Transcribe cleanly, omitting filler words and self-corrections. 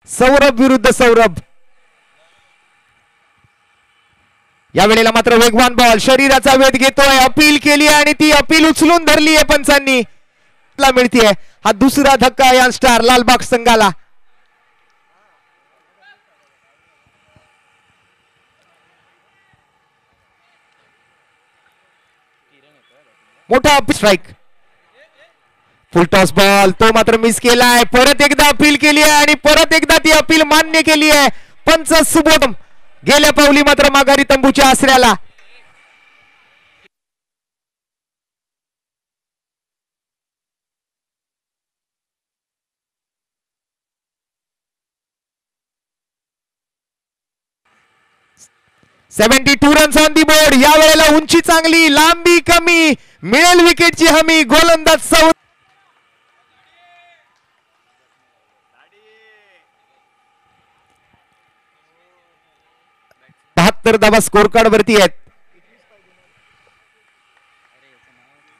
सौरभ विरुद्ध सौरभ. या वेळेला मात्र वेगवान बॉल शरीराचा वेध घेतोय. अपील केली आणि ती अपील उचलून धरली आहे पंचांनी. मिळतीये हा दुसरा धक्का या स्टार लालबाग संघाला. मोठा स्ट्राइक. फुल टॉस बॉल तो मात्र मिस केलाय. परत एकदा अपील केली आहे आणि परत एकदा ती अपील मान्य केली आहे पंच सुबोध. गेल्या पावली मात्र माघारी तंबूच्या आसऱ्याला. $72 रन्स ऑन दी बोर्ड. या वेळेला उंची चांगली, लांबी कमी, मिळेल विकेटची हमी. गोलंदाज 72 धावा स्कोर कार्ड वरती आहेत.